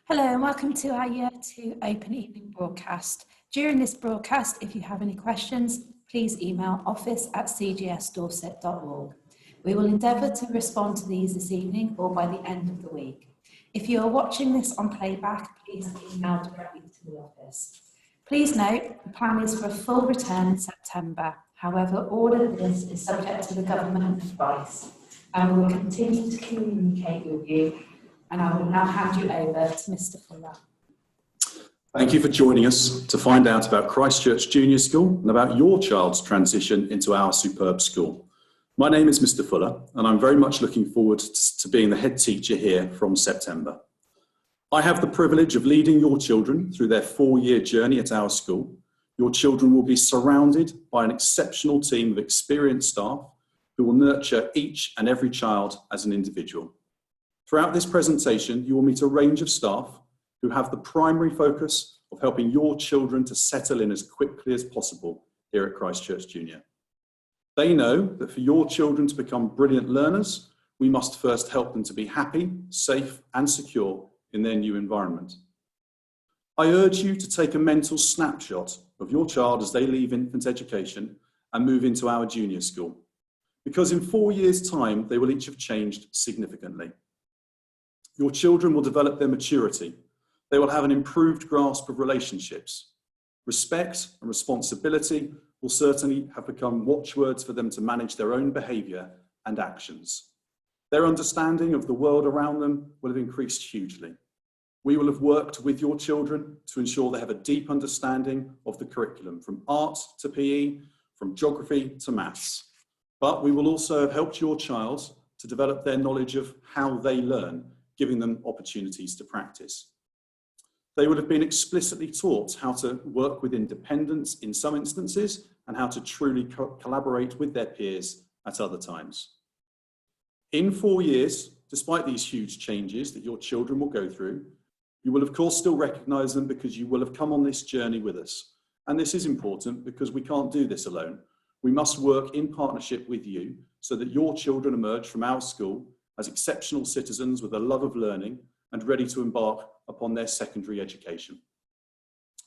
Hello and welcome to our Year 2 Open Evening broadcast. During this broadcast, if you have any questions, please email office@cgsdorset.org. We will endeavour to respond to these this evening or by the end of the week. If you are watching this on playback, please email directly to the office. Please note, the plan is for a full return in September. However, all of this is subject to the government advice, and we will continue to communicate with you. And I will now hand you over to Mr. Fuller. Thank you for joining us to find out about Christchurch Junior School and about your child's transition into our superb school. My name is Mr. Fuller, and I'm very much looking forward to being the head teacher here from September. I have the privilege of leading your children through their 4-year journey at our school. Your children will be surrounded by an exceptional team of experienced staff who will nurture each and every child as an individual. Throughout this presentation, you will meet a range of staff who have the primary focus of helping your children to settle in as quickly as possible here at Christchurch Junior. They know that for your children to become brilliant learners, we must first help them to be happy, safe and secure in their new environment. I urge you to take a mental snapshot of your child as they leave infant education and move into our junior school, because in 4 years' time, they will each have changed significantly. Your children will develop their maturity. They will have an improved grasp of relationships. Respect and responsibility will certainly have become watchwords for them to manage their own behaviour and actions. Their understanding of the world around them will have increased hugely. We will have worked with your children to ensure they have a deep understanding of the curriculum, from art to PE, from geography to maths. But we will also have helped your child to develop their knowledge of how they learn, giving them opportunities to practice. They would have been explicitly taught how to work with independence in some instances and how to truly collaborate with their peers at other times. In 4 years, despite these huge changes that your children will go through, you will of course still recognise them because you will have come on this journey with us. And this is important because we can't do this alone. We must work in partnership with you so that your children emerge from our school as exceptional citizens with a love of learning and ready to embark upon their secondary education.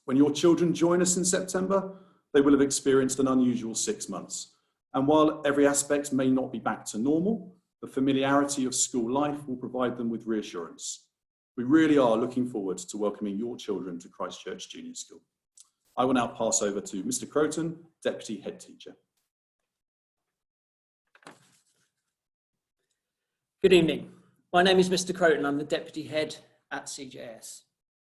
When your children join us in September, they will have experienced an unusual 6 months. And while every aspect may not be back to normal, the familiarity of school life will provide them with reassurance. We really are looking forward to welcoming your children to Christchurch Junior School. I will now pass over to Mr. Croton, Deputy Head Teacher. Good evening. My name is Mr. Croton. I'm the Deputy Head at CJS.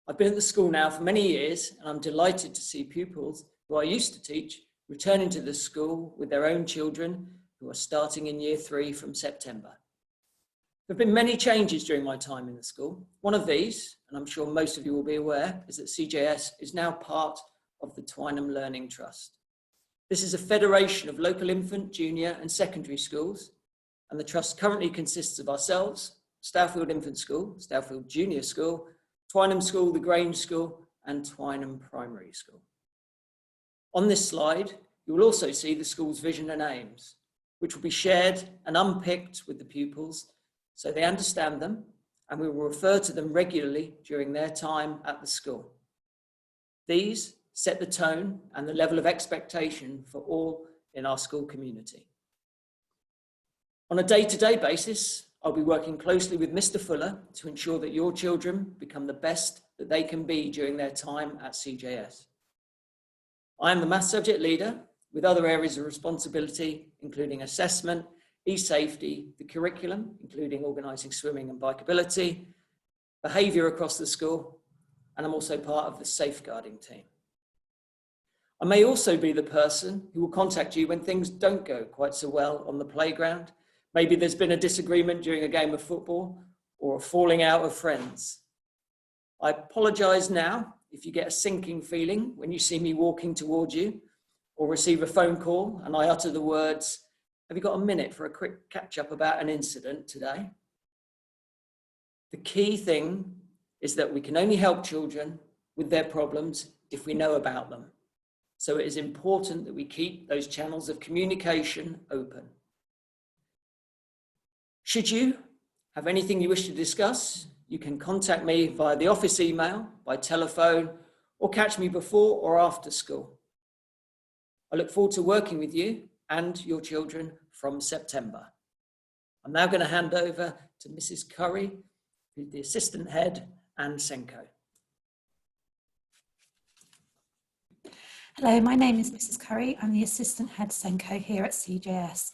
I've been at the school now for many years, and I'm delighted to see pupils who I used to teach returning to the school with their own children who are starting in Year 3 from September. There have been many changes during my time in the school. One of these, and I'm sure most of you will be aware, is that CJS is now part of the Twynham Learning Trust. This is a federation of local infant, junior and secondary schools, and the trust currently consists of ourselves, Stourfield Infant School, Stourfield Junior School, Twynham School, the Grange School, and Twynham Primary School. On this slide, you will also see the school's vision and aims, which will be shared and unpicked with the pupils so they understand them, and we will refer to them regularly during their time at the school. These set the tone and the level of expectation for all in our school community. On a day-to-day basis, I'll be working closely with Mr. Fuller to ensure that your children become the best that they can be during their time at CJS. I am the maths subject leader with other areas of responsibility, including assessment, e-safety, the curriculum, including organising swimming and bikeability, behaviour across the school, and I'm also part of the safeguarding team. I may also be the person who will contact you when things don't go quite so well on the playground. Maybe there's been a disagreement during a game of football or a falling out of friends. I apologise now if you get a sinking feeling when you see me walking towards you or receive a phone call and I utter the words, "Have you got a minute for a quick catch up about an incident today?" The key thing is that we can only help children with their problems if we know about them. So it is important that we keep those channels of communication open. Should you have anything you wish to discuss, you can contact me via the office email, by telephone, or catch me before or after school. I look forward to working with you and your children from September. I'm now going to hand over to Mrs. Curry, who's the assistant head and SENCO. Hello, my name is Mrs. Curry. I'm the assistant head SENCO here at CJS.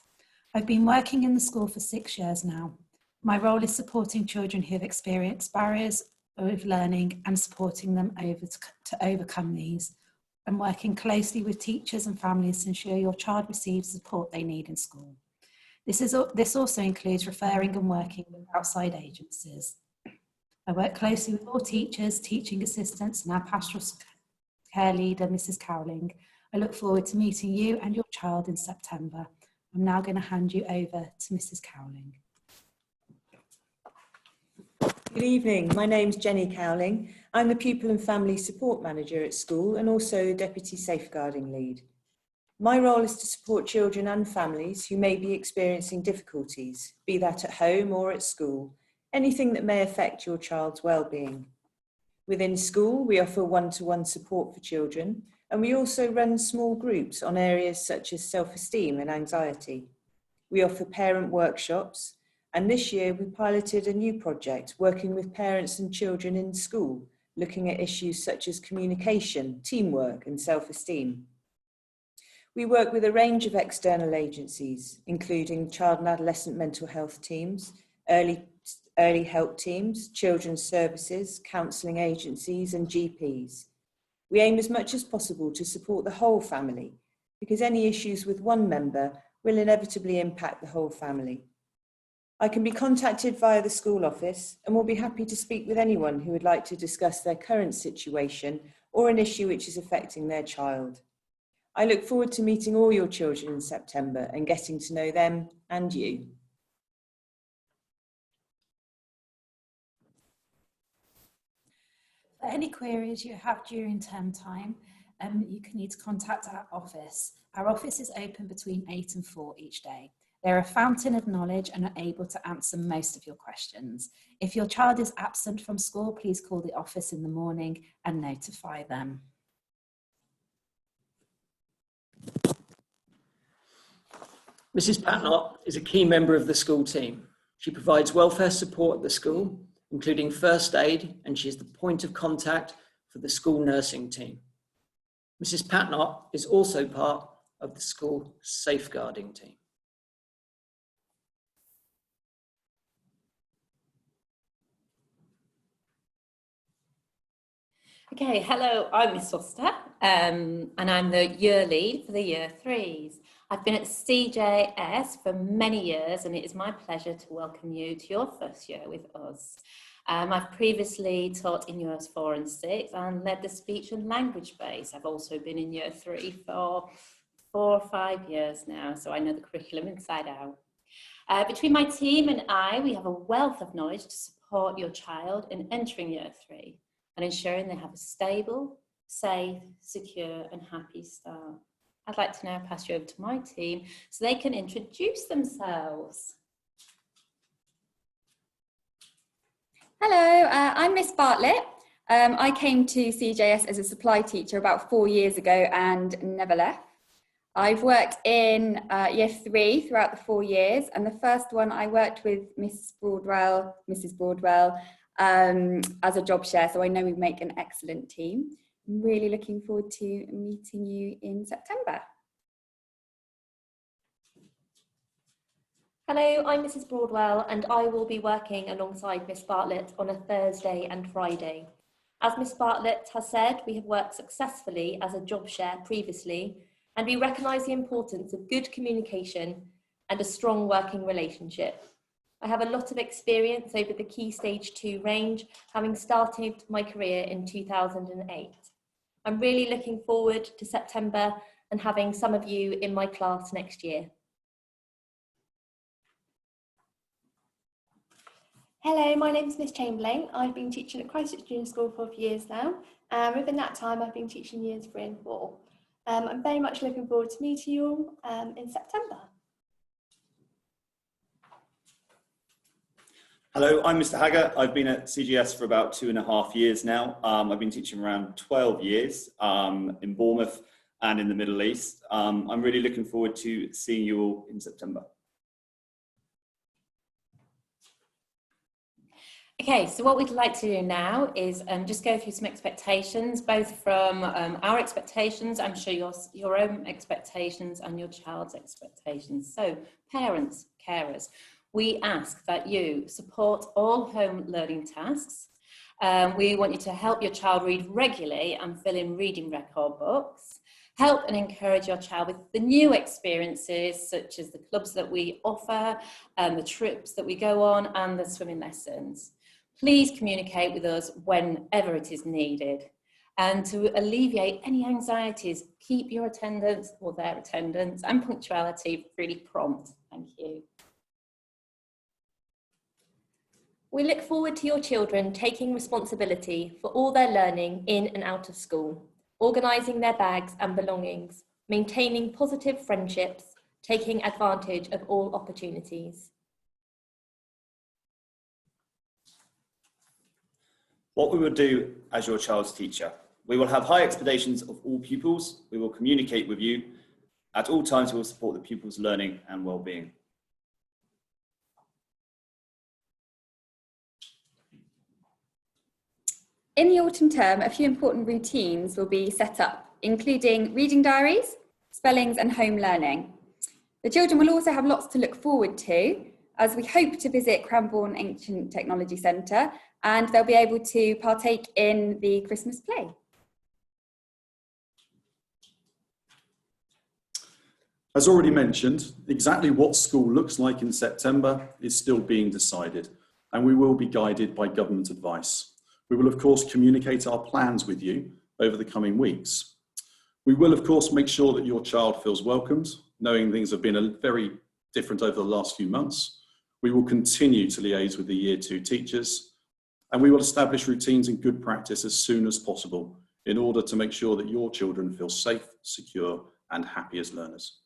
I've been working in the school for 6 years now. My role is supporting children who have experienced barriers with learning and supporting them to overcome these, and working closely with teachers and families to ensure your child receives the support they need in school. This also includes referring and working with outside agencies. I work closely with all teachers, teaching assistants, and our pastoral care leader, Mrs. Cowling. I look forward to meeting you and your child in September. I'm now going to hand you over to Mrs. Cowling. Good evening, my name's Jenny Cowling. I'm the Pupil and Family Support Manager at school and also Deputy Safeguarding Lead. My role is to support children and families who may be experiencing difficulties, be that at home or at school, anything that may affect your child's well-being. Within school, we offer one-to-one support for children, and we also run small groups on areas such as self-esteem and anxiety. We offer parent workshops, and this year we piloted a new project working with parents and children in school, looking at issues such as communication, teamwork, and self-esteem. We work with a range of external agencies, including child and adolescent mental health teams, early help teams, children's services, counselling agencies, and GPs. We aim as much as possible to support the whole family, because any issues with one member will inevitably impact the whole family. I can be contacted via the school office and will be happy to speak with anyone who would like to discuss their current situation or an issue which is affecting their child. I look forward to meeting all your children in September and getting to know them and you. For any queries you have during term time, you can need to contact our office. Our office is open between 8 and 4 each day. They're a fountain of knowledge and are able to answer most of your questions. If your child is absent from school, please call the office in the morning and notify them. Mrs. Patnott is a key member of the school team. She provides welfare support at the school, including first aid, and she is the point of contact for the school nursing team. Mrs. Patnott is also part of the school safeguarding team. Okay, hello, I'm Miss Foster, and I'm the year lead for the year 3s. I've been at CJS for many years, and it is my pleasure to welcome you to your first year with us. I've previously taught in years 4 and 6 and led the speech and language base. I've also been in year 3 for 4 or 5 years now, so I know the curriculum inside out. Between my team and I, we have a wealth of knowledge to support your child in entering year 3 and ensuring they have a stable, safe, secure and happy start. I'd like to now pass you over to my team so they can introduce themselves. Hello, I'm Miss Bartlett. I came to CJS as a supply teacher about 4 years ago and never left. I've worked in year 3 throughout the 4 years, and the first one I worked with Mrs. Broadwell as a job share, so I know we make an excellent team. I'm really looking forward to meeting you in September. Hello, I'm Mrs. Broadwell and I will be working alongside Miss Bartlett on a Thursday and Friday. As Miss Bartlett has said, we have worked successfully as a job share previously, and we recognise the importance of good communication and a strong working relationship. I have a lot of experience over the Key Stage 2 range, having started my career in 2008. I'm really looking forward to September and having some of you in my class next year. Hello, my name is Miss Chamberlain. I've been teaching at Christ Church Junior School for a few years now. Within that time, I've been teaching years 3 and 4. I'm very much looking forward to meeting you all in September. Hello, I'm Mr. Hagger. I've been at CGS for about 2.5 years now. I've been teaching around 12 years in Bournemouth and in the Middle East. I'm really looking forward to seeing you all in September. Okay, so what we'd like to do now is just go through some expectations, both from our expectations, I'm sure your own expectations and your child's expectations. So parents, carers, we ask that you support all home learning tasks. We want you to help your child read regularly and fill in reading record books. Help and encourage your child with the new experiences, such as the clubs that we offer, the trips that we go on, and the swimming lessons. Please communicate with us whenever it is needed. And to alleviate any anxieties, keep your attendance or their attendance and punctuality really prompt. Thank you. We look forward to your children taking responsibility for all their learning in and out of school, organising their bags and belongings, maintaining positive friendships, taking advantage of all opportunities. What we will do as your child's teacher, we will have high expectations of all pupils. We will communicate with you. At all times, we will support the pupils' learning and well-being. In the autumn term, a few important routines will be set up, including reading diaries, spellings and home learning. The children will also have lots to look forward to, as we hope to visit Cranbourne Ancient Technology Centre, and they'll be able to partake in the Christmas play. As already mentioned, exactly what school looks like in September is still being decided, and we will be guided by government advice. We will, of course, communicate our plans with you over the coming weeks. We will, of course, make sure that your child feels welcomed, knowing things have been very different over the last few months. We will continue to liaise with the Year 2 teachers, and we will establish routines and good practice as soon as possible in order to make sure that your children feel safe, secure, and happy as learners.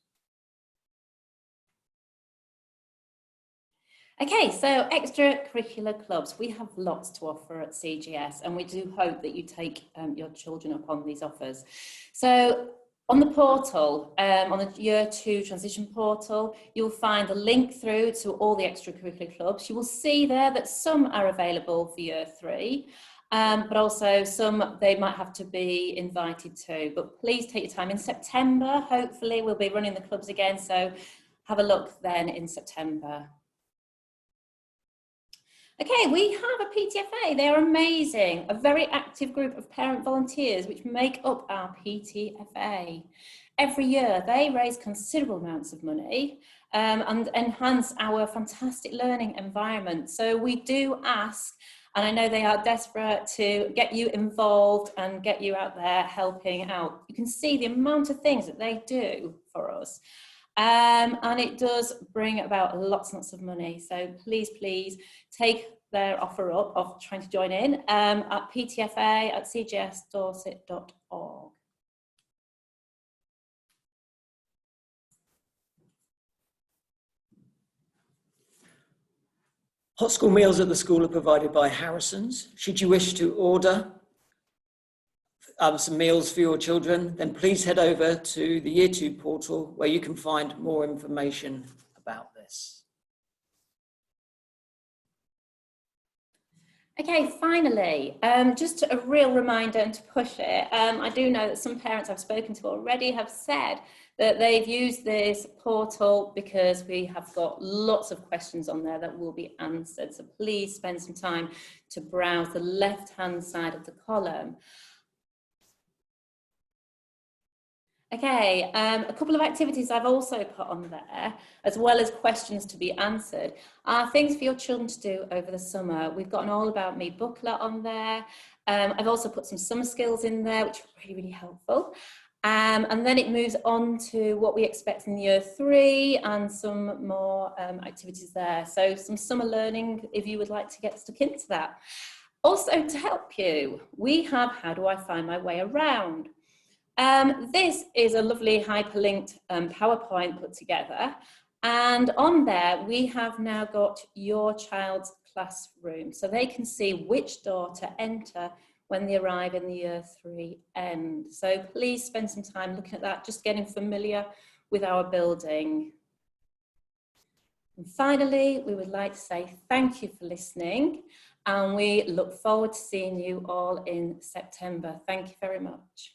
Okay, so extracurricular clubs. We have lots to offer at CGS, and we do hope that you take your children up on these offers. So on the portal, on the Year 2 transition portal, you'll find a link through to all the extracurricular clubs. You will see there that some are available for Year 3, but also some they might have to be invited to. But please take your time. In September, hopefully, we'll be running the clubs again, so have a look then in September. Okay, we have a PTFA. They are amazing, a very active group of parent volunteers which make up our PTFA. Every year they raise considerable amounts of money and enhance our fantastic learning environment. So we do ask, and I know they are desperate to get you involved and get you out there helping out. You can see the amount of things that they do for us. And it does bring about lots and lots of money. So please, please take their offer up of trying to join in at ptfa@cgsdorset.org. Hot school meals at the school are provided by Harrison's. Should you wish to order some meals for your children, then please head over to the Year 2 portal where you can find more information about this. Okay, finally, just a real reminder and to push it. I do know that some parents I've spoken to already have said that they've used this portal because we have got lots of questions on there that will be answered. So please spend some time to browse the left-hand side of the column. Okay, a couple of activities I've also put on there, as well as questions to be answered, are things for your children to do over the summer. We've got an All About Me booklet on there. I've also put some summer skills in there, which are really, really helpful. And then it moves on to what we expect in Year 3 and some more activities there. So some summer learning, if you would like to get stuck into that. Also, to help you, we have How Do I Find My Way Around? This is a lovely hyperlinked PowerPoint put together, and on there we have now got your child's classroom so they can see which door to enter when they arrive in the year 3 end. So please spend some time looking at that, just getting familiar with our building. And finally, we would like to say thank you for listening, and we look forward to seeing you all in September. Thank you very much.